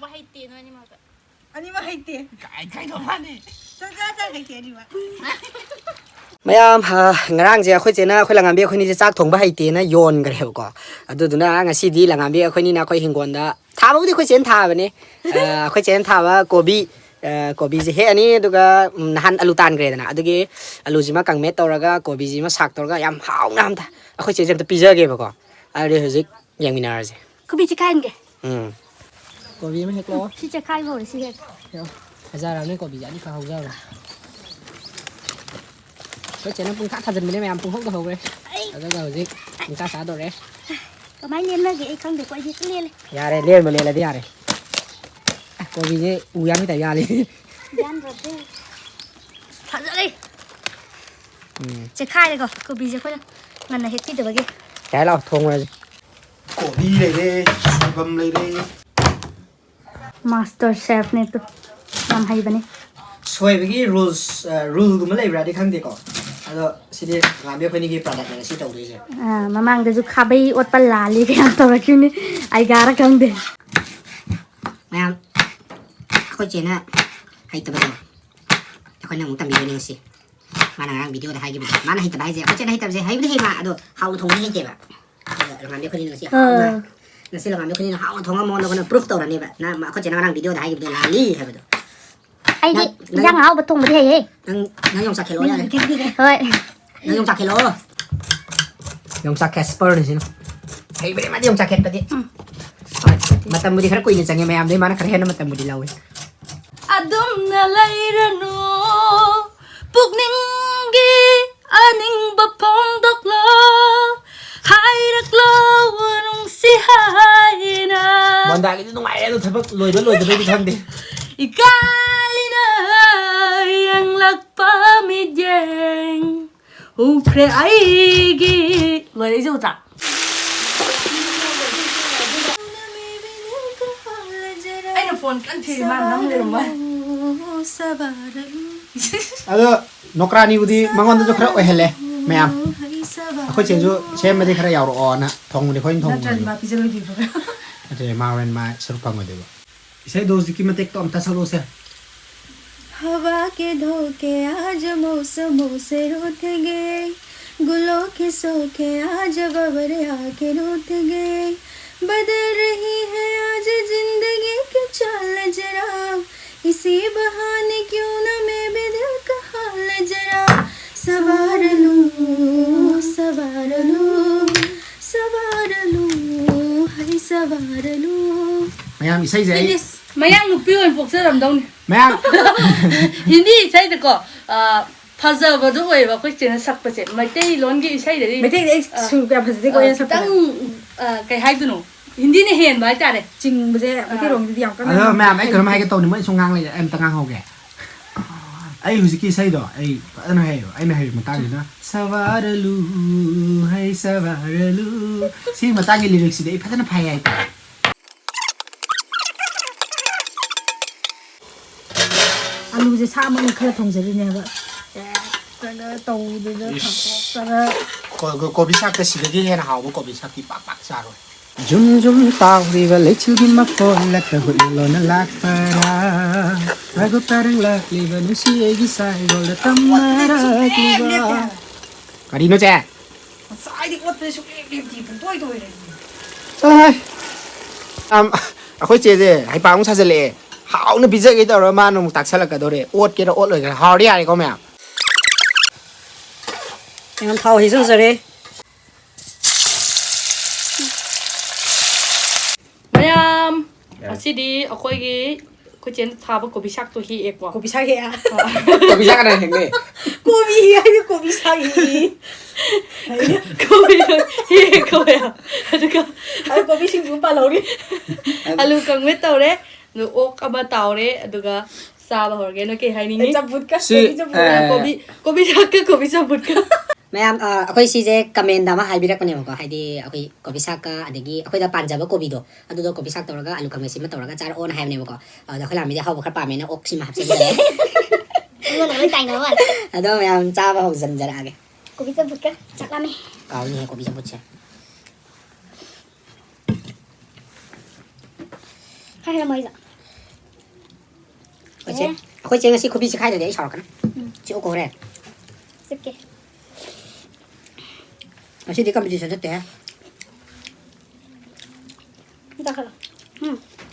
ꯊꯣꯡꯕ ꯍꯩꯇꯦ ꯅꯣꯏ ꯑꯅꯤꯃꯛꯇ ꯑꯅꯤꯃꯛ ꯍꯩꯇꯦ ꯀꯥꯏ ꯊꯣꯡꯕꯅꯤ ꯆꯥ ꯍꯩꯇꯦ ꯑꯅꯤꯃꯛ ꯃꯌꯥꯝ ꯉꯔꯥꯡꯁꯦ ꯑꯩꯈꯣꯏ ꯆꯦꯅ ꯑꯩꯈꯣꯏ ꯂꯪꯉꯥꯝꯕꯤ ꯑꯩꯈꯣꯏꯅꯤꯁꯦ ꯆꯥꯛ ꯊꯣꯡꯕ ꯍꯩꯇꯦꯅ ꯌꯣꯟꯈ꯭ꯔꯦꯕꯀꯣ ꯑꯗꯨꯗꯨꯅ ꯉꯁꯤꯗꯤ ꯂꯪꯉꯥꯝꯕꯤ ꯑꯩꯈꯣꯏꯅꯤꯅ ꯑꯩꯈꯣꯏ ꯍꯤꯡꯒꯣꯜꯗ ꯊꯥꯕꯕꯨꯗꯤ ꯑꯩꯈꯣꯏ ꯆꯦꯅ ꯊꯥꯕꯅꯦ ꯑꯩꯈꯣꯏ ꯆꯦꯅ ꯊꯥꯕ ꯀꯣꯕꯤꯁꯦ ꯍꯦꯛꯑꯅꯤ ꯑꯗꯨꯒ ꯅꯍꯥꯟ ꯑꯂꯨ ꯇꯥꯟꯈ꯭ꯔꯦꯗꯅ ꯑꯗꯨꯒꯤ ꯑꯂꯨꯁꯤꯃ ꯀꯪꯃꯦꯠ ꯇꯧꯔꯒ ꯀꯣꯕꯤꯁꯤꯃ ꯁꯥꯛ ꯇꯧꯔꯒ ꯌꯥꯝ ꯍꯥꯎꯅ ꯑꯝꯇ ꯑꯩꯈꯣꯏ ꯆꯦꯁꯦ ꯑꯝꯇ ꯄꯤꯖꯒꯦꯕꯀꯣ ꯑꯗꯨꯗꯤ ꯍꯧꯖꯤꯛ ꯌꯦꯡꯃꯤꯟꯅꯔꯁꯦ ꯀꯣꯕꯤ ꯆꯤꯛꯈꯥꯏꯟꯒꯦ ꯀꯣꯕꯤ ꯑꯃ ꯍꯦꯛꯂꯛꯑꯣ ꯁꯤ ꯆꯦꯛꯈꯥꯏꯕ ꯍꯧꯔꯦ ꯁꯤ ꯍꯦꯛ ꯐꯖꯔꯕꯅꯦ ꯀꯣꯕꯤꯁꯦ ꯑꯅꯤꯈꯛ ꯍꯧꯖꯕꯅꯦ ꯑꯩꯈꯣꯏ ꯆꯦꯅ ꯄꯨꯡꯊꯥ ꯊꯥꯖꯤꯟꯕꯅꯦ ꯃꯌꯥꯝ ꯄꯨꯡꯍꯧꯗ ꯍꯧꯈ꯭ꯔꯦ ꯑꯗꯨꯒ ꯍꯧꯖꯤꯛ ꯄꯨꯡꯆꯥ ꯆꯥꯗꯣꯔꯦ ꯀꯃꯥꯏꯅ ꯂꯦꯟꯅꯒꯦ ꯑꯩ ꯈꯪꯗꯦꯀꯣ ꯑꯩꯗꯤ ꯍꯦꯛꯇ ꯂꯦꯜꯂꯦ ꯌꯥꯔꯦ ꯂꯦꯟꯕ ꯂꯦꯜꯂꯗꯤ ꯌꯥꯔꯦ ꯀꯣꯕꯤꯁꯦ ꯎ ꯌꯥꯟꯕ ꯌꯥꯜꯂꯤ ꯌꯥꯟꯗ꯭ꯔꯗꯤ ꯐꯖꯔꯦ ꯆꯦꯛꯈꯥꯏꯔꯦꯀꯣ ꯀꯣꯕꯤꯁꯦ ꯑꯩꯈꯣꯏꯅ ꯉꯟꯅ ꯍꯦꯛꯄꯤꯗꯕꯒꯤ ꯌꯥꯏ ꯂꯥꯛꯑꯣ ꯊꯣꯡꯉꯨꯔꯁꯤ ꯀꯣꯕꯤ ꯂꯩꯔꯦ ꯁꯣꯏꯕꯨꯝ ꯂꯩꯔꯦ ꯃꯥꯁꯇꯔ ꯁꯦꯐꯅꯦ ꯇꯨ ꯌꯥꯝ ꯍꯩꯕꯅꯦ ꯁꯣꯏꯕꯒꯤ ꯔꯨꯜꯒꯨꯝꯕ ꯂꯩꯕ꯭ꯔꯥꯗꯤ ꯈꯪꯗꯦꯀꯣ ꯑꯗꯣ ꯁꯤꯗꯤ ꯂꯪꯉꯥꯝꯕꯤ ꯑꯩꯈꯣꯏꯅꯤꯒꯤ ꯄ꯭ꯔꯗꯛꯅꯦ ꯁꯤ ꯇꯧꯗꯣꯏꯁꯦ ꯃꯃꯥꯡꯗꯁꯨ ꯈꯥꯕꯩ ꯑꯣꯠꯄ ꯂꯥꯜꯂꯤ ꯀꯌꯥ ꯇꯧꯔꯛꯈꯤꯕꯅꯤ ꯑꯩꯒꯥꯔ ꯈꯪꯗꯦ ꯃꯌꯥꯝ ꯑꯩꯈꯣꯏ ꯆꯦꯅ ꯍꯩꯇꯕꯗꯣ ꯑꯩꯈꯣꯏꯅ ꯑꯃꯨꯛ ꯇꯝꯕꯤꯗꯣꯏꯅꯦ ꯉꯁꯤ ꯃꯥꯅ ꯉꯔꯥꯡ ꯚꯤꯗꯤꯑꯣꯗ ꯍꯥꯏꯈꯤꯕꯗꯣ ꯃꯥꯅ ꯍꯩꯇꯕ ꯍꯥꯏꯁꯦ ꯑꯩꯈꯣꯏ ꯆꯦꯅ ꯍꯩꯇꯕꯁꯦ ꯍꯩꯕꯨꯗꯤ ꯍꯩ ꯃꯥ ꯑꯗꯣ ꯍꯥꯎꯅ ꯊꯣꯡꯕꯗꯤ ꯍꯩꯇꯦꯕ ꯑꯗꯣ ꯂꯪꯉꯥꯝꯕꯤ ꯑꯩꯈꯣꯏꯅꯤꯅ ꯉꯁꯤ ꯂꯪꯉꯥꯝꯕꯤ ꯑꯩꯈꯣꯏꯅꯤꯅ ꯍꯥꯎꯅ ꯊꯣꯡꯉꯝꯃꯣ ꯑꯩꯈꯣꯏꯅ ꯄ꯭ꯔꯨꯐ ꯇꯧꯔꯅꯦꯕ ꯑꯩꯈꯣꯏ ꯆꯦꯅ ꯉꯔꯥꯡ ꯚꯤꯗꯤꯑꯣꯗ ꯍꯥꯏꯈꯤꯕꯗꯣ ꯂꯥꯜꯂꯤ ꯍꯥꯏꯕꯗꯣ ꯑꯩꯗꯤ ꯏꯟꯖꯥꯡ ꯑꯍꯥꯎꯕ ꯊꯣꯡꯕꯗꯤ ꯍꯩꯌꯦ ꯅꯪ ꯌꯣꯡꯆꯥꯛ ꯈꯦꯂꯛꯑꯣ ꯌꯥꯔꯦ ꯍꯣꯏ ꯅꯪ ꯌꯣꯡꯆꯥꯛ ꯈꯦꯂꯛꯑꯣ ꯌꯣꯡꯆꯥꯛ ꯈꯦꯁꯄꯔꯅꯤ ꯁꯤꯅ ꯍꯩꯕꯅꯦ ꯃꯥꯗꯤ ꯌꯣꯡꯆꯥꯛ ꯈꯦꯠꯄꯗꯤ ꯃꯇꯝꯕꯨꯗꯤ ꯈꯔ ꯀꯨꯏꯅ ꯆꯪꯉꯦ ꯃꯌꯥꯝꯗꯩ ꯃꯥꯅ ꯈꯔ ꯍꯦꯟꯅ ꯃꯇꯝꯕꯨꯗꯤ ꯂꯧꯋꯤ ꯑꯗꯨꯝꯅ ꯂꯩꯔꯅꯨ ꯄꯨꯛꯅꯤꯡꯒꯤ ꯑꯅꯤꯡꯕ ꯐꯣꯡꯗꯣꯛꯂꯣ ꯍꯥꯏꯔꯛꯂꯣ ꯅꯨꯡꯁꯤ ꯍꯥꯏꯅ ꯃꯣꯟꯗꯥꯒꯤꯗꯤ ꯅꯨꯡꯉꯥꯏꯔꯦ ꯑꯗꯣ ꯊꯕꯛ ꯂꯣꯏꯗꯣꯏꯗꯤ ꯈꯪꯗꯦ ꯏꯀꯥꯏꯅ ꯌꯦꯡꯂꯛꯄ ꯃꯤꯠꯌꯦꯡ ꯎꯈ꯭ꯔꯦ ꯑꯩꯒꯤ ꯂꯣꯏꯔꯦ ꯏꯁꯩ ꯎꯇ꯭ꯔꯥ ꯑꯩꯅ ꯐꯣꯟ ꯀꯟ ꯊꯤꯔꯤ ꯃꯥꯅ ꯅꯪ ꯂꯩꯔꯝꯕ ꯑꯗꯣ ꯅꯣꯀ꯭ꯔꯥꯅꯤꯕꯨꯗꯤ ꯃꯉꯣꯟꯗꯁꯨ ꯈꯔ ꯑꯣꯏꯍꯜꯂꯦ ꯃꯌꯥꯝ ꯑꯩꯈꯣꯏ ꯆꯦꯁꯨ ꯁꯦꯝꯕꯗꯤ ꯈꯔ ꯌꯥꯎꯔꯛꯑꯣꯅ ꯊꯣꯡꯕꯗꯤ ꯑꯩꯈꯣꯏꯅ ꯅꯠꯇ꯭ꯔꯗꯤ ꯃꯥ ꯄꯤꯖꯔꯣꯏꯗꯣꯏꯕ ꯅꯠꯇ꯭ꯔꯦ ꯃꯥ ꯍꯣꯔꯦꯟ ꯃꯥ ꯁꯔꯨꯛ ꯐꯪꯉꯣꯏꯗꯣꯏꯕ ꯏꯁꯩꯗꯣ हौजिकी ꯃꯇꯦꯛꯇꯣ ꯑꯝꯇ सलोसे हवा के धोखे आज मौसमों से रूठ गए गुलों के सोखे आज बबरे आके रूठ गए बदल रही है आज जिंदगी की चाल जरा इसी बहाने क्यों ना मैं भी दिल का हाल जरा सवार लूं सवार लूं सवार लूं है सवार लूं ꯃꯌꯥꯝ ꯏꯁꯩꯁꯦ ꯑꯩ ꯃꯌꯥꯡ ꯅꯨꯄꯤ ꯑꯣꯏꯅ ꯄꯣꯛꯆꯔꯝꯗꯧꯅꯤ ꯃꯌꯥꯝ ꯍꯤꯟꯗꯤ ꯏꯁꯩꯗꯀꯣ ꯐꯖꯕꯗꯣ ꯑꯣꯏꯕ ꯑꯩꯈꯣꯏ ꯆꯦꯅ ꯁꯛꯄꯁꯦ ꯃꯩꯇꯩꯂꯣꯟꯒꯤ ꯏꯁꯩꯗꯗꯤ ꯃꯩꯇꯩꯗꯤ ꯑꯩ ꯁꯨꯔ ꯀꯌꯥ ꯐꯖꯗꯦꯀꯣ ꯑꯩꯅ ꯈꯤꯇꯪ ꯀꯩ ꯍꯥꯏꯗꯣꯏꯅꯣ ꯍꯤꯟꯗꯤꯅ ꯍꯦꯟꯕ ꯍꯥꯏꯇꯥꯔꯦ ꯆꯤꯡꯕꯁꯦ ꯃꯩꯇꯩꯔꯣꯝꯒꯤꯗꯤ ꯌꯥꯝ ꯀꯟꯅ ꯑꯗꯣ ꯃꯌꯥꯝ ꯑꯩ ꯀꯔꯝ ꯍꯥꯏꯒꯦ ꯇꯧꯅꯤ ꯃꯣꯏ ꯁꯨꯝ ꯉꯥꯡ ꯂꯩꯔꯦ ꯑꯩ ꯑꯝꯇ ꯉꯥꯡꯍꯧꯒꯦ ꯑꯩ ꯍꯧꯖꯤꯛꯀꯤ ꯏꯁꯩꯗꯣ ꯑꯩ ꯐꯖꯅ ꯍꯩꯌꯦꯕ ꯑꯩꯅ ꯍꯩꯔꯤꯕ ꯃꯇꯥꯡꯁꯤꯅ ꯁꯋꯥꯔꯂꯨ ꯍꯩ ꯁꯋꯥꯔꯂꯨ ꯁꯤ ꯃꯇꯥꯡꯒꯤ ꯂꯤꯔꯤꯛꯁꯤꯗꯤ ꯑꯩ ꯐꯖꯅ ꯐꯩ ꯍꯥꯏꯇꯥꯔꯦ ꯑꯂꯨꯁꯦ ꯁꯥꯃꯛꯅ ꯈꯔ ꯊꯣꯡꯖꯔꯤꯅꯦꯕ ꯍꯦꯛꯇꯒ ꯇꯧꯗꯅ ꯊꯥꯡꯇꯣꯛꯇꯅ ꯀꯣꯕꯤ ꯁꯥꯛꯇ ꯁꯤꯗꯒꯤ ꯍꯦꯟꯅ ꯍꯥꯎꯕ ꯀꯣꯕꯤ ꯁꯥꯛꯇꯤ ꯄꯥꯛ ꯄꯥꯛ ꯆꯥꯔꯣꯏ ꯖꯨꯝ ꯖꯨꯝ ꯇꯥꯎꯔꯤꯕ ꯂꯩꯆꯤꯜꯒꯤ ꯃꯈꯣꯜꯂꯛꯇ ꯍꯨꯠꯂꯣꯅ ꯂꯥꯛꯄꯔꯥ ꯔꯥꯒꯨꯞ ꯇꯥꯔꯪꯂꯛꯂꯤꯕ ꯅꯨꯡꯁꯤ ꯑꯩꯒꯤ ꯁꯥꯏꯔꯣꯜꯗ ꯇꯝꯅꯔꯛꯂꯤꯕ ꯀꯔꯤꯅꯣ ꯆꯦ ꯉꯁꯥꯏꯗꯤ ꯑꯣꯠꯄꯗ ꯁꯨꯛꯂꯦꯞ ꯂꯦꯞꯇꯤ ꯄꯨꯡꯇꯣꯏ ꯇꯣꯏꯔꯦ ꯑꯩꯈꯣꯏ ꯆꯦꯁꯦ ꯍꯩꯄꯥꯃꯨꯛ ꯁꯥꯖꯤꯜꯂꯛꯑꯦ ꯍꯥꯎꯅ ꯄꯤꯖꯒꯦ ꯇꯧꯔꯒ ꯃꯥꯅ ꯑꯃꯨꯛ ꯇꯥꯛꯁꯜꯂꯛꯀꯗꯧꯔꯦ ꯑꯣꯠꯀꯦꯔꯥ ꯑꯣꯠꯂꯣꯏꯒꯦꯔꯥ ꯍꯥꯎꯔꯗꯤ ꯌꯥꯔꯦꯀꯣ ꯃꯌꯥꯝ ꯌꯥꯝ ꯊꯥꯎ ꯍꯩꯖꯤꯟꯖꯔꯦ ꯃꯌꯥꯝ ꯑꯁꯤꯗꯤ ꯑꯩꯈꯣꯏꯒꯤ ꯑꯩꯈꯣꯏ ꯆꯦꯅ ꯊꯥꯕ ꯀꯣꯕꯤ ꯁꯥꯛꯇꯣ ꯍꯦꯛꯑꯦꯀꯣ ꯀꯣꯕꯤ ꯁꯥꯛ ꯍꯦꯛ ꯀꯣꯕꯤ ꯁꯥꯛ ꯀꯅꯥ ꯍꯦꯛꯅꯩ ꯀꯣꯕꯤ ꯍꯥꯏꯗꯤ ꯀꯣꯕꯤ ꯁꯥꯛ ꯀꯣꯕꯤꯗꯣ ꯍꯦꯛꯑꯦꯀꯣ ꯑꯗꯨꯒ ꯀꯣꯕꯤ ꯁꯤꯡꯖꯨ ꯄꯥꯜꯍꯧꯔꯤ ꯑꯂꯨ ꯀꯪꯃꯦꯠ ꯇꯧꯔꯦ ꯑꯗꯨꯒ ꯑꯣꯛ ꯑꯃ ꯇꯥꯎꯔꯦ ꯑꯗꯨꯒ ꯆꯥꯕ ꯍꯧꯔꯒꯦ ꯅꯣꯏ ꯀꯩ ꯍꯥꯏꯅꯤꯡꯉꯤ ꯆꯝꯐꯨꯠꯀ ꯁꯤ ꯀꯣꯕꯤ ꯁꯥꯛꯀ ꯀꯣꯕꯤ ꯆꯝꯐꯨꯠꯀ ꯃꯌꯥꯝ ꯑꯩꯈꯣꯏ ꯁꯤꯁꯦ ꯀꯃꯦꯟꯗ ꯑꯃ ꯍꯥꯏꯕꯤꯔꯛꯄꯅꯦꯕꯀꯣ ꯍꯥꯏꯗꯤ ꯑꯩꯈꯣꯏ ꯀꯣꯕꯤ ꯁꯥꯛꯀ ꯑꯗꯒꯤ ꯑꯩꯈꯣꯏꯗ ꯄꯥꯟꯖꯕ ꯀꯣꯕꯤꯗꯣ ꯑꯗꯨꯗꯣ ꯀꯣꯕꯤ ꯁꯥꯛ ꯇꯧꯔꯒ ꯑꯂꯨ ꯀꯪꯃꯦꯠꯁꯤꯃ ꯇꯧꯔꯒ ꯆꯥꯔꯛꯑꯣꯅ ꯍꯥꯏꯕꯅꯦꯕꯀꯣ ꯑꯗꯣ ꯑꯩꯈꯣꯏ ꯂꯥꯝꯕꯤꯗꯤ ꯍꯥꯎꯕ ꯈꯔ ꯄꯥꯝꯃꯦꯅ ꯑꯣꯛꯁꯤꯃ ꯍꯥꯞꯆꯤꯟꯖꯔꯦ ꯑꯩꯉꯣꯟꯗ ꯂꯣꯏ ꯇꯥꯏꯅꯕ ꯃꯥꯜꯂꯦ ꯑꯗꯣ ꯃꯌꯥꯝ ꯆꯥꯕ ꯍꯧꯖꯤꯟꯖꯔꯛꯑꯒꯦ ꯀꯣꯕꯤ ꯆꯝꯐꯨꯠꯀ ꯆꯥꯛ ꯂꯥꯝꯃꯦ ꯀꯥꯎꯅꯤꯍꯦ ꯀꯣꯕꯤ ꯆꯝꯐꯨꯠꯁꯦ ꯈꯔ ꯍꯦꯜꯂꯝꯃꯣ ꯑꯩꯁꯨ Khôi chế ngasi khôi bị khai để sỏ cái chịu cổ này 쓸게. ngasi đi cầm gì sẽ rất té 닦아라.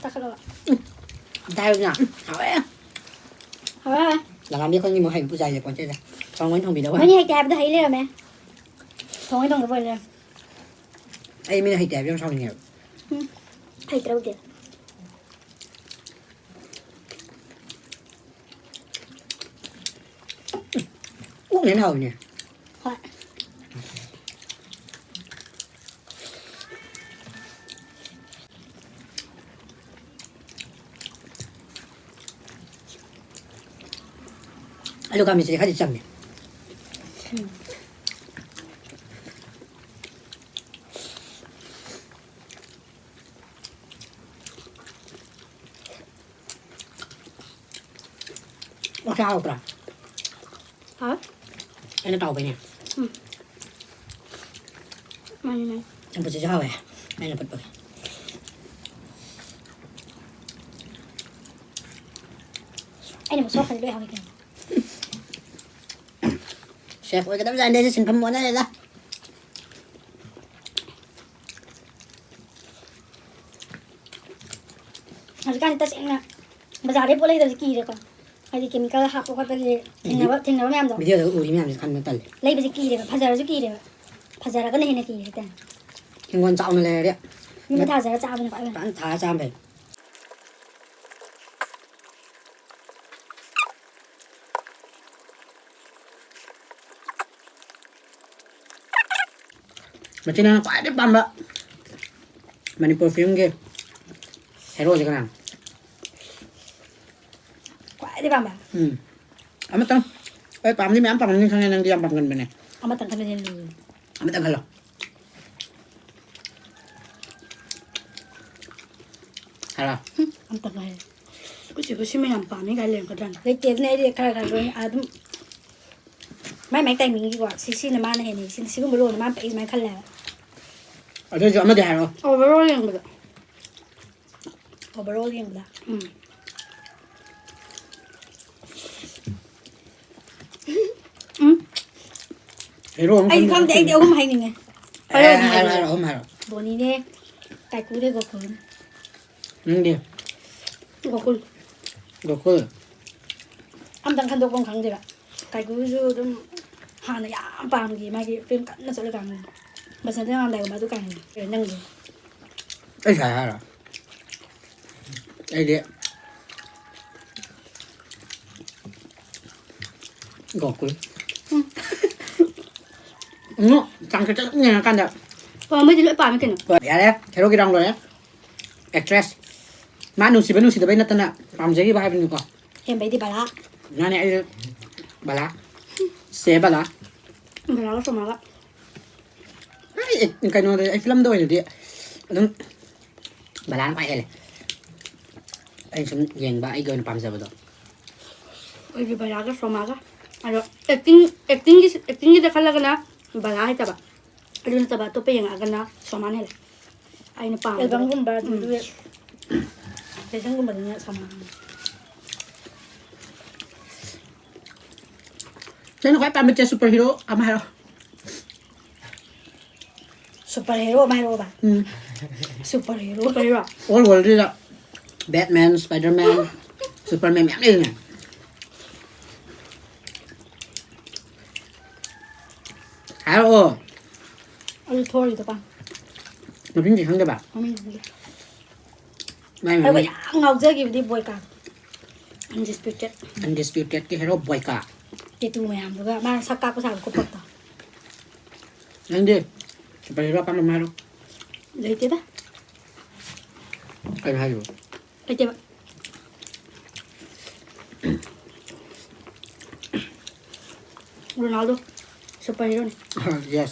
닦아라. tay nhỉ hỏi Haorehe. là làm biết con như một hành bu dài rồi còn chơi ra còn vẫn không bị đâu Mấy hay đẹp thấy lên mẹ. Thôi đồng cái lên. ai mới hay đẹp trong sau nhiều Hay đâu kìa. uống đến hồi nè Thôi. alo kami sẽ khai chậm nè có sao không Hả? anh nó tàu vậy nè Này. em phải cho vậy anh là bật bật Anh này một số phần đuôi học kìa. chef ơi cái đám dài đây xin phẩm món này ra Howkan ta sẽ là bazaar đi bộ lấy được kỳ được con. Hay thì chemical hạp của cái gì thình nào em đó. bây giờ tôi ủi mình làm gì tần Lấy được kỳ được, bazaar được kỳ được. Bazaar cái này này kỳ được. nhưng quan trọng là đấy Nhưng mà thà ra chả bên phải bên. bạn thả ra về mà trên nó phải đẹp băm đó mà đi perfume kia hero gì cái nào Quậy đi bằng bà. Amat tang pam ni mi am pam ni sang nang diam pam kan bene Ama tang kami din. amat tang halo halo Am tang kami. Chỉ có xin mày làm bảo mấy cái liền cái đàn. Lấy tiền này đi khai rồi à đúng. Mấy tay mình quả xí là mà này này xí cũng rồi mà bị mấy khăn là. ở đây chọn mất đẹp rồi Overall liền rồi. Overall liền là. hero Anh không để đều không hay nè. hero không hero Bố ní nè. Cái cú đây gọt cú. đi Gokul. Goku Am tang khăn đâu con khăn gì vậy? Cái cú rồi đúng hàng này am bám gì mà cái phim cắt nó sẽ là càng. Mà sao thế làm đại mà tôi càng để nâng gì. ấy phải hero ấy đi Goku nó chẳng cái chắc nghe căn được Và mấy cái lưỡi bảo mấy cái nữa. ya đấy hero cái rong rồi đấy actress mà nu si tới bên nãy nè pam giấy bài bên nữa Em bé đi bà lá. nó này bala xe bala Phải nói xong mà cái nó đấy film đôi rồi đi đúng bala phải này anh sống dành ba ai gần pam giờ rồi Bởi vì bài lá cái xong mà cái. Ano, acting gì देखा लगा ना बला है तब अरे तब तो पे yang agak na sama nih lah ay na pa El bang cũng bà tụi đuôi. Thế xong cũng bà nhớ sama. thế nó phải pam chơi superhero ama hero Superhero mà hero bà. Superhero. superhero all world đi đó Batman Spiderman Superman mẹ đi nè hero Anh thôi rồi bà. nó tính gì không các bạn Không biết. mày Ai mày vậy? Ngọc dơ kịp đi bồi cả. undisputed undisputed cái hero boy cả Thì tụi mày làm được mà sao cao có sao có bật tao. anh đi superhero pam làm hero lấy tiếp á anh hay rồi lấy tiếp ạ Ronaldo superhero này yes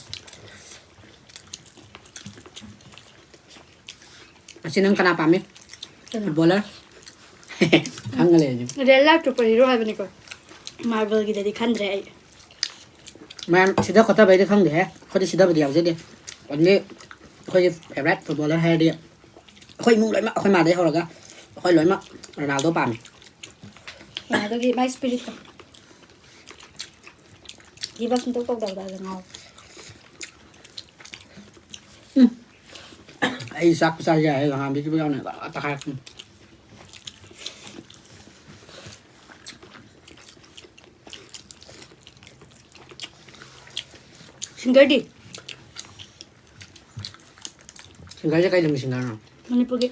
Sino kenapa mi? Footballer? Ang galing yun. real superhero hay bên này coi Marvel gitu di kan dre Mà sida kota bay đi không để có đi sida bay đi đi còn như khôi favorite footballer hay đi khôi mu lại mà khôi mà đấy hoặc là khôi lối mà Ronaldo bàn ꯑꯗꯨꯒꯤ ꯃꯥꯏ ꯁ꯭ꯄꯤꯔꯤꯠꯇꯣ ꯒꯤꯞ up ꯁꯨꯡꯇꯧ ꯇꯧꯗꯕꯗ ꯉꯥꯎ ꯑꯩ ꯆꯥꯛ ꯆꯥ ꯌꯥꯏ ꯂꯉꯥꯟꯕꯤꯒꯤꯕ ꯌꯥꯎꯅ ꯇꯈꯥꯏꯔꯛꯄꯅꯤ ꯁꯤꯡꯒꯔꯗꯤ ꯁꯤꯡꯒꯔꯁꯦ ꯀꯩ ꯂꯝꯒꯤ ꯁꯤꯡꯒꯔꯅꯣ ꯃꯅꯤꯄꯨꯔꯒꯤ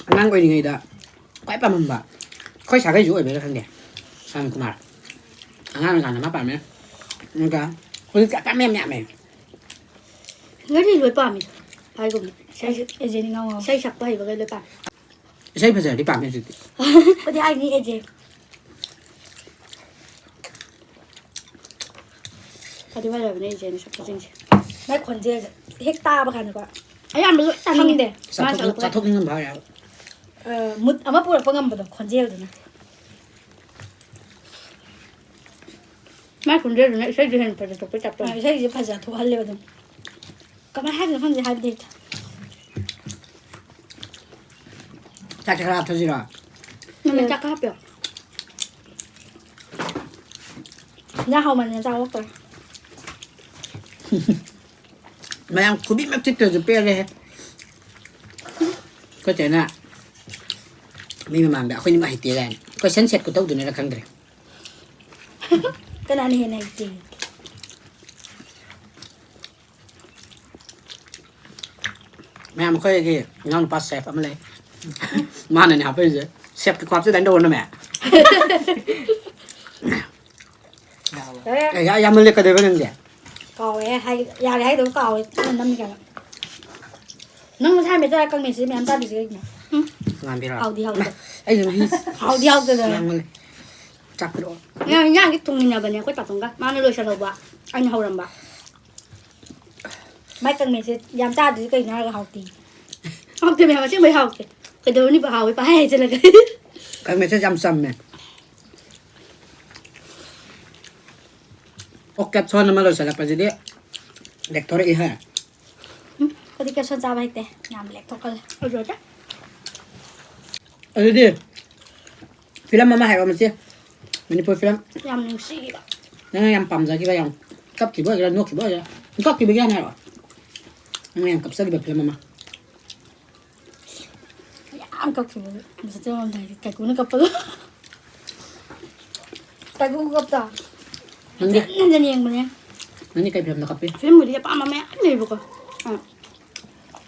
ꯑꯉꯥꯡ ꯑꯣꯏꯔꯤꯉꯩꯗ ꯈ꯭ꯋꯥꯏ ꯄꯥꯝꯃꯝꯕ ꯑꯩꯈꯣꯏ ꯁꯥꯒꯩꯁꯨ ꯑꯣꯏꯕꯩꯔꯥ ꯈꯪꯗꯦ ꯁꯥꯟ ꯀꯨꯃꯥꯔ ꯑꯉꯥꯡ ꯑꯣꯏꯔꯤꯀꯥꯟꯗ ꯃꯥ ꯄꯥꯝꯃꯦ ꯑꯗꯨꯒ ꯍꯧꯖꯤꯛꯇꯤ ꯑꯄꯥꯝꯕ ꯌꯥꯝ ꯌꯥꯝꯃꯦ ꯁꯤꯡꯒꯔꯗꯤ ꯂꯣꯏ ꯄꯥꯝꯃꯤꯗ ꯍꯥꯏꯒꯨꯝꯅ ꯑꯦꯖꯦꯅꯤ ꯉꯥꯎ ꯉꯥꯎ ꯏꯁꯩ ꯁꯛꯄ ꯍꯩꯕꯒꯩ ꯂꯣꯏ ꯄꯥꯝꯃꯤ ꯏꯁꯩ ꯐꯖꯔꯗꯤ ꯄꯥꯝꯃꯦ ꯍꯧꯖꯤꯛꯇꯤ ꯑꯗꯨꯗꯤ ꯑꯩꯗꯤ ꯑꯦꯖꯦ ꯐꯗꯤ ꯐꯖꯕꯅꯦ ꯏꯖꯦꯅ ꯁꯛꯄꯁꯤꯡꯁꯦ ꯃꯥꯏ ꯈꯣꯟꯖꯦꯜꯁꯦ ꯍꯦꯛ ꯇꯥꯕ ꯀꯥꯟꯗꯀꯣ ꯑꯌꯥꯝꯕ ꯂꯣꯏ ꯇꯥꯅꯤꯡꯗꯦ ꯃꯥ ꯁꯛꯂꯛꯄ ꯆꯥꯊꯣꯛꯅꯤꯡꯉꯝꯕ ꯌꯥꯎꯋꯦꯕ ꯃꯨꯠ ꯑꯃ ꯄꯨꯔꯛꯄ ꯉꯝꯕꯗꯣ ꯈꯣꯟꯖꯦꯜꯗꯨꯅ ꯃꯥꯏ ꯈꯣꯟꯖꯦꯜꯗꯨꯅ ꯏꯁꯩꯗꯨ ꯍꯦꯟꯅ ꯐꯖꯊꯣꯛꯄꯩ ꯇꯥꯏꯞ ꯇꯧꯋꯦ ꯏꯁꯩꯁꯦ ꯐꯖ ꯊꯣꯛꯍꯜꯂꯦꯕ ꯑꯗꯨꯝ ꯀꯃꯥꯏꯅ ꯍꯥꯏꯗꯣꯏꯅꯣ ꯈꯪꯗꯦ ꯍꯥꯏꯕꯗꯤ ꯆꯥꯛꯁꯦ ꯈꯔ ꯍꯥꯞꯊꯁꯤꯔꯣ ꯅꯪ ꯆꯥꯛꯀ ꯍꯥꯞꯄꯤꯌꯣ ꯏꯟꯖꯥꯡ ꯍꯥꯎꯃꯟꯗꯅ ꯆꯥꯛ ꯑꯣꯛꯇꯣꯔꯦ ꯃꯌꯥꯝ ꯈꯨꯕꯤꯃꯛ ꯆꯤꯛꯇ꯭ꯔꯁꯨ ꯄꯦꯜꯂꯦꯍꯦ ꯑꯩꯈꯣꯏ ꯆꯦꯅ ꯃꯤ ꯃꯃꯥꯡꯗ ꯑꯩꯈꯣꯏꯅꯤꯃꯛ ꯍꯩꯇꯦ ꯀꯥꯏꯅ ꯀꯣꯏꯁꯟ ꯁꯦꯠ ꯈꯨꯇꯧꯗꯨꯅꯔ ꯈꯪꯗ꯭ꯔꯦ ꯀꯅꯥꯅ ꯍꯦꯟꯅ ꯍꯩꯇꯦ ꯃꯌꯥꯝ ꯑꯩꯈꯣꯏꯒꯤ ꯏꯅꯥꯎꯅꯨꯄꯥ ꯁꯦꯐ ꯑꯃ ꯂꯩ ꯃꯥꯅꯅꯦ ꯍꯥꯞꯄꯛꯏꯁꯦ ꯁꯦꯐꯀꯤ ꯈ꯭ꯋꯥꯞꯁꯦ ꯑꯗꯨꯃꯥꯏꯅ ꯇꯧꯔꯅꯨ ꯃꯌꯥꯝ ꯌꯥꯝꯅ ꯂꯦꯛꯀꯗꯣꯏꯕ ꯅꯪꯁꯦ ꯀꯥꯎꯋꯦ ꯌꯥꯔꯦ ꯍꯥꯏꯗꯧ ꯀꯥꯎꯋꯦ ꯅꯝꯃꯤ ꯀꯥꯏꯅ ꯅꯪ ꯉꯁꯥꯏ ꯃꯦꯠꯇꯔ ꯀꯪꯃꯦꯠꯁꯤ ꯃꯌꯥꯝ ꯆꯥꯗ꯭ꯔꯤꯁꯦ ꯀꯩꯒꯤꯅꯣ ꯉꯥꯟꯕꯤꯔꯣ ꯍꯥꯎꯗꯤ ꯍꯥꯎꯗ ꯑꯩꯁꯨ ꯍꯥꯎꯗꯤ ꯍꯥꯎꯗꯗ ꯉꯥꯡꯃꯜꯂꯦ ꯆꯥꯛ ꯄꯤꯔꯛꯑꯣ ꯏꯟꯖꯥꯡꯗꯤ ꯊꯣꯡꯃꯤꯟꯅꯕꯅꯦ ꯑꯩꯈꯣꯏ ꯇꯥꯇꯣꯡꯒ ꯃꯥꯅ ꯂꯣꯏꯁꯜꯍꯧꯕ ꯑꯩꯅ ꯍꯧꯔꯝꯕ ꯃꯥꯏ ꯀꯪꯃꯦꯠꯁꯦ ꯌꯥꯝ ꯆꯥꯗ꯭ꯔꯤꯁꯦ ꯀꯩꯒꯤꯅꯣ ꯍꯥꯏꯔꯒ ꯍꯥꯎꯇꯦ ꯍꯥꯎꯇꯦ ꯃꯌꯥꯝ ꯑꯁꯦꯡꯕꯩ ꯍꯥꯎꯇꯦ ꯀꯩꯗꯧꯔꯨꯅꯤ ꯍꯥꯎꯋꯦ ꯄꯪꯍꯥꯏ ꯍꯥꯏꯖꯜꯂꯒ ꯀꯪꯃꯦꯠꯁꯦ ꯌꯥꯝ ꯆꯝꯃꯦ ꯑꯣ ꯀꯦꯞꯁꯣꯟ ꯑꯃ ꯂꯣꯏꯁꯤꯜꯂꯛꯄꯁꯤꯗꯤ ꯂꯦꯛꯊꯣꯔꯛꯏ ꯍꯥ ꯑꯩꯈꯣꯏꯗꯤ ꯀꯦꯞꯁꯟ ꯆꯥꯕ ꯍꯩꯇꯦ ꯌꯥꯝ ꯂꯦꯛꯊꯣꯛꯀꯜꯂꯦ ꯑꯗꯨꯗ ꯑꯗꯨꯗꯤ ꯐꯤꯂꯝ ꯑꯃ ꯍꯥꯏꯔꯣ ꯃꯁꯤ ꯃꯅꯤꯄꯨꯔ ꯐꯤꯂꯝ ꯌꯥꯝ ꯅꯨꯡꯁꯤꯈꯤꯕ ꯅꯪꯅ ꯌꯥꯝ ꯄꯥꯝꯖꯈꯤꯕ ꯌꯥꯝ ꯀꯞꯈꯤꯕ ꯑꯣꯏꯒꯦꯔꯥ ꯅꯣꯛꯈꯤꯕ ꯑꯣꯏꯒꯦꯔꯥ ꯀꯞꯈꯤꯕꯒꯤ ꯍꯥꯟꯅ ꯍꯥꯏꯔꯛꯑꯣ ꯅꯪꯅ ꯌꯥꯝ ꯀꯞꯆꯈꯤꯕ ꯐꯤꯂꯝ ꯑꯃ ꯌꯥꯝ ꯀꯞꯈꯤꯕ ꯃꯁꯛ ꯆꯪꯉꯝꯗꯥꯏꯗꯤ ꯀꯥꯏꯀꯨꯅ ꯀꯞꯄꯗꯣ ꯀꯥꯏꯀꯨ ꯀꯞꯇ ꯅꯪꯗꯤ ꯍꯟꯖꯟ ꯌꯦꯡꯕꯅꯦ ꯅꯪꯗꯤ ꯀꯩ ꯐꯤꯂꯝꯗ ꯀꯞꯄꯤ ꯐꯤꯂꯝꯕꯨꯗꯤ ꯑꯄꯥꯝꯕ ꯃꯌꯥꯝ ꯂꯩꯕꯀꯣ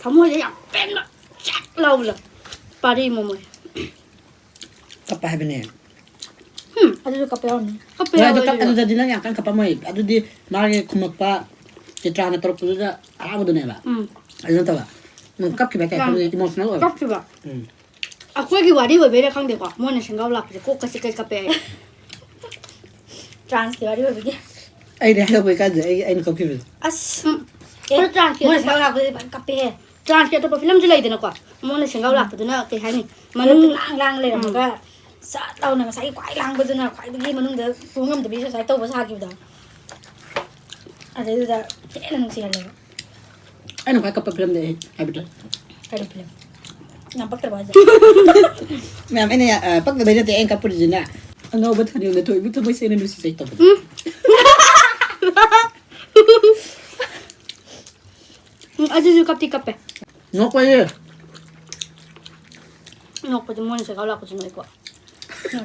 ꯊꯃꯣꯏꯁꯦ ꯌꯥꯝ ꯄꯦꯟꯕ ꯆꯦꯛ ꯂꯥꯎꯕꯗꯣ ꯄꯥꯔꯤ ꯃꯣꯃꯣꯏ ꯀꯞꯄ ꯍꯥꯏꯕꯅꯦ ꯑꯗꯨꯁꯨ ꯀꯞꯄ ꯌꯥꯎꯔꯝꯅꯤ ꯀꯞꯄ ꯍꯣꯏ ꯌꯥꯎꯋꯦ ꯑꯩꯁꯨ ꯑꯗꯨꯗꯗꯤ ꯅꯪ ꯌꯥꯝ ꯀꯟꯅ ꯀꯞꯄꯝꯃꯣꯏ ꯑꯗꯨꯗꯤ ꯃꯥꯒꯤ ꯈꯨꯝꯃꯛꯄ ꯆꯤꯇ꯭ꯔꯥꯅ ꯇꯧꯔꯛꯄꯗꯨꯗ ꯍꯔꯥꯎꯕꯗꯨꯅꯦꯕ ꯑꯗꯨ ꯅꯠꯇꯕ ꯅꯪ ꯀꯞꯈꯤꯕ ꯀꯩ ꯌꯥꯝ ꯍꯥꯏꯕꯗꯤ ꯏꯃꯣꯁꯅꯦꯜ ꯑꯣꯏꯕ ꯀꯞꯈꯤꯕ ꯑꯩꯈꯣꯏꯒꯤ ꯋꯥꯔꯤ ꯑꯣꯏꯕꯩꯔꯥ ꯈꯪꯗꯦꯀꯣ ꯃꯣꯏꯅ ꯁꯦꯡꯒꯥꯎ ꯂꯥꯛꯄꯁꯦ ꯀꯣꯛꯀꯁꯦ ꯀꯩ ꯀꯞꯄꯦ ꯑꯩ ꯇ꯭ꯔꯥꯟꯁꯀꯤ ꯋꯥꯔꯤ ꯑꯣꯏꯕꯒꯤ ꯑꯩꯗꯤ ꯍꯥꯏꯗꯣꯛꯄꯩ ꯀꯥꯟꯗ ꯑꯩꯅ ꯀꯞꯈꯤꯕꯁꯦ ꯑꯁ ꯑꯩꯈꯣꯏ ꯇ꯭ꯔꯥꯟꯁꯀꯤ ꯃꯣꯏꯅ ꯑꯇꯣꯞꯄ ꯁꯦꯡꯒꯥꯎ ꯂꯥꯛꯄꯗꯤ ꯐꯖꯅ ꯀꯞꯄꯦꯍꯦ ꯇ꯭ꯔꯥꯟꯁꯀꯤ ꯑꯇꯣꯞꯄ ꯐꯤꯂꯝꯁꯨ ꯂꯩꯗꯅꯀꯣ ꯃꯣꯏꯅ ꯁꯦꯡꯒꯥꯎ ꯂꯥꯛꯄꯗꯨꯅ ꯀꯩ ꯍꯥꯏꯅꯤ ꯃꯅꯨꯡ ꯂꯥꯡ ꯂꯩꯔꯝꯃꯒ ꯁꯠ ꯂꯥꯎꯅ ꯉꯁꯥꯏꯒꯤ ꯈ꯭ꯋꯥꯏ ꯂꯥꯡꯕꯗꯨꯅ ꯈ꯭ꯋꯥꯏꯗꯒꯤ ꯃꯅꯨꯡꯗ ꯄꯨꯕ ꯉꯝꯗꯕꯤ ꯁꯨꯁꯥꯏꯠ ꯇꯧꯕ ꯁꯥꯈꯤꯕꯗꯣ ꯑꯗꯩꯗꯨꯗ ꯍꯦꯟꯅ ꯅꯨꯡꯁꯤꯍꯜꯂꯦꯕ ꯑꯩꯅ ꯈ꯭ꯋꯥꯏ ꯀꯞꯄ ꯐꯤꯂꯝꯗꯤ ꯑꯩ ꯍꯥꯏꯕꯗꯣ ꯀꯔꯤ ꯐꯤꯂꯝ ꯌꯥꯝ ꯄꯛꯇ꯭ꯔꯕ ꯍꯥꯏꯁꯦ ꯃꯌꯥꯝ ꯑꯩꯅ ꯄꯛꯇꯕꯩ ꯅꯠꯇꯦ ꯑꯩꯅ ꯀꯞꯄꯨꯔꯤꯁꯤꯅ ꯑꯅꯧꯕ ꯊꯥꯅꯤꯡꯗ ꯊꯣꯛꯏꯕ ꯊꯃꯣꯏ ꯁꯦꯡꯅ ꯅꯨꯡꯁꯤꯖꯩ ꯇꯧꯕꯗꯣ ꯑꯗꯨꯁꯨ ꯀꯞꯇꯤ ꯀꯞꯄꯦ ꯅꯣꯛꯄꯩ ꯅꯣꯛꯄꯁꯦ ꯃꯣꯏꯅ ꯁꯦꯡꯒꯥꯎ ꯂꯥꯛꯄꯁꯨ ꯅꯣꯛꯏꯀꯣ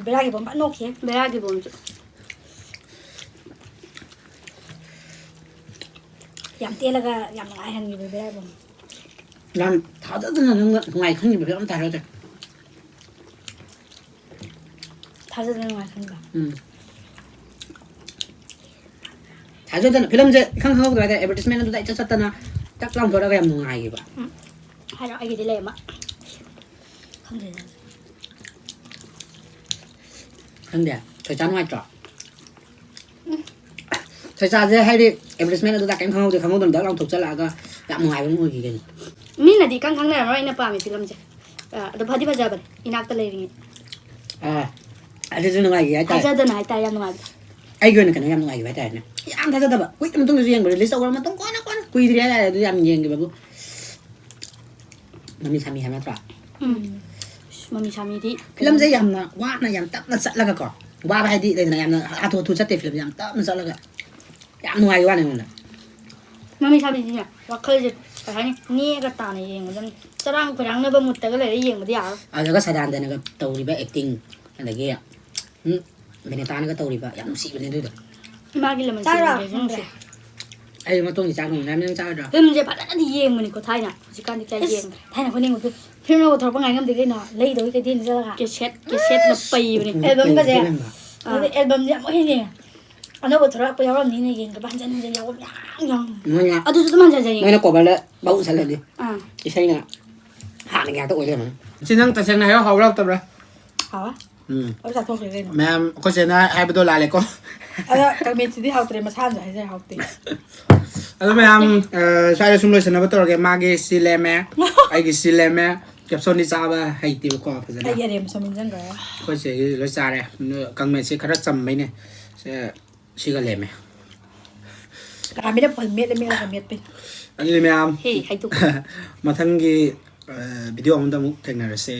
ꯕꯦꯔꯥꯒꯤ ꯕꯣꯝ ꯐꯖꯅ ꯅꯣꯛꯈꯤꯌꯦ ꯕꯦꯔꯥꯒꯤ ꯕꯣꯝꯁꯨ ꯌꯥꯝ ꯇꯦꯜꯂꯒ ꯌꯥꯝ ꯅꯨꯡꯉꯥꯏꯍꯟꯈꯤꯕ ꯕꯦꯔꯥꯒꯤ ꯕꯣꯝ ꯌꯥꯝ ꯊꯥꯖꯗꯅ ꯅꯪꯅ ꯅꯨꯡꯉꯥꯏ ꯈꯟꯈꯤꯕ ꯐꯤꯂꯝ ꯑꯝꯇ ꯍꯥꯏꯔꯛꯑꯣꯁꯦ ꯊꯥꯖꯗꯅ ꯅꯨꯡꯉꯥꯏꯍꯟꯕ ꯊꯥꯖꯗꯅ ꯐꯤꯂꯝꯁꯦ ꯏꯈꯪ ꯈꯪꯍꯧꯗꯕ ꯍꯥꯏꯇꯥꯔꯦ ꯑꯦꯗꯚꯔꯇꯤꯁꯃꯦꯟ ꯑꯗꯨꯗ ꯏꯆꯠ ꯆꯠꯇꯅ ꯇꯛ ꯂꯥꯎꯊꯣꯔꯛꯑꯒ ꯌꯥꯝ ꯅꯨꯡꯉꯥꯏꯈꯤꯕ ꯍꯥꯏꯔꯣ ꯑꯩꯒꯤꯗꯤ ꯂꯩ ꯑꯃ ꯈꯪꯗ꯭ꯔꯦꯗ ꯈꯪꯗꯦ ꯊꯣꯏꯆꯥ ꯅꯨꯡꯉꯥꯏꯇ꯭ꯔꯣ ꯊꯣꯏꯆꯥꯁꯦ ꯍꯥꯏꯗꯤ ꯑꯦꯗꯚꯔꯇꯤꯁꯃꯦꯟ ꯑꯗꯨꯗ ꯀꯩꯝ ꯈꯪꯍꯧꯗꯅ ꯗꯛ ꯂꯥꯎꯊꯣꯛꯆꯜꯂꯛꯑꯒ ꯌꯥꯝ ꯅꯨꯡꯉꯥꯏꯕ ꯑꯃ ꯑꯣꯏꯈꯤ ꯀꯩꯅꯣ ꯃꯤꯅꯗꯤ ꯏꯈꯪ ꯈꯪꯅꯔꯝꯃꯔꯣꯏ ꯑꯩꯅ ꯄꯥꯝꯃꯤ ꯐꯤꯂꯝꯁꯦ ꯑꯗꯣ ꯐꯗꯤ ꯐꯖꯕꯅꯦ ꯏꯅꯥꯛꯇ ꯂꯩꯔꯤꯉꯩ ꯑꯗꯨꯁꯨ ꯅꯨꯡꯉꯥꯏꯈꯤ ꯍꯥꯏꯇꯥꯔꯦ ꯊꯥꯖꯗꯅ ꯍꯥꯏꯇꯥꯔꯦ ꯌꯥꯝ ꯅꯨꯡꯉꯥꯏꯕ ꯑꯩꯒꯤ ꯑꯣꯏꯅ ꯀꯩꯅꯣ ꯌꯥꯝ ꯅꯨꯡꯉꯥꯏꯈꯤꯕ ꯍꯥꯏꯇꯥꯔꯦꯅꯦ ꯌꯥꯝ ꯊꯥꯖꯗꯕ ꯀꯨꯏꯅ ꯃꯇꯨꯡꯗꯁꯨ ꯌꯦꯡꯕ ꯔꯤꯂꯤꯁ ꯇꯧꯈ꯭ꯔ ꯃꯇꯨꯡ ꯀꯣꯟꯅ ꯀꯨꯏꯗ꯭ꯔꯤ ꯍꯥꯏꯇꯥꯔꯦ ꯑꯗꯨ ꯌꯥꯝ ꯌꯦꯡꯈꯤꯕꯕꯨ ꯃꯃꯤ ꯁꯥꯃꯤ ꯍꯥꯏꯕ ꯅꯠꯇ꯭ꯔꯣ Mami Sami đi. ฟิล์มจะยำนะว่านะยำตับนะสัตว์แล้วก็ก่อนว่าไปให้ดีเลยนะยำนะอาทูทูชัดเจนฟิล์มยำตับนะสัตว์แล้วก็ยำนัวอยู่ว่าหนึ่งเลย Mami Sami đi nhỉ. Và khơi dịch cái này nghe cái tà này yên rồi. Cho đang phải đang nơi bên một cái này yên mà đi à. แล้วก็แสดงแต่นะก็ตัวรีบะ acting อะไรเงี้ยเป็นในตานี่ก็ตัวรีบะยำสีเป็นนี่ด้วย Mà cái là mình Sao xem rồi? cái không xem. ไอ้มาตรงที่จ้างหนุ่มน้ำยังจ้างด้วย Phim mình sẽ bắt đã đi yên mình có thay nè. Chỉ cần đi cái yên. Thay nào con đi một cái phim nào thọ bằng ngày ngâm thì cái nọ lấy đối cái tin ra là Cái set nó pì rồi này. album cái gì cái album gì mỗi gì anh nó bật thọ bây giờ làm gì này cái bản chân gì lâu nhang มันไง À tôi tôi mang ra gì. ไม่ต้องกดไปเลยเบาสั่นเลยดิ À. ที่ใช่เนี่ยหาในงานตัวเลยมั้ง xin năng tại sao này họ lâu tập rồi hả ở sao thôi cái nọ mẹ có xin năng hai đô la lại có cái miếng gì học tiền mà sao rồi hay học tiền Alam mo yung sa sumlo sa nabato kay magi sileme ay gi sileme kapson ni saba hay ti ko pa cái sa gì mà sao mình chân rồi ko se lo sa re kang me se khara cham mai ne se si ga leme cái miếng đó phần miếng là miếng bên ani me am Hey, hay tụ. mathang gi video am da mu theng na se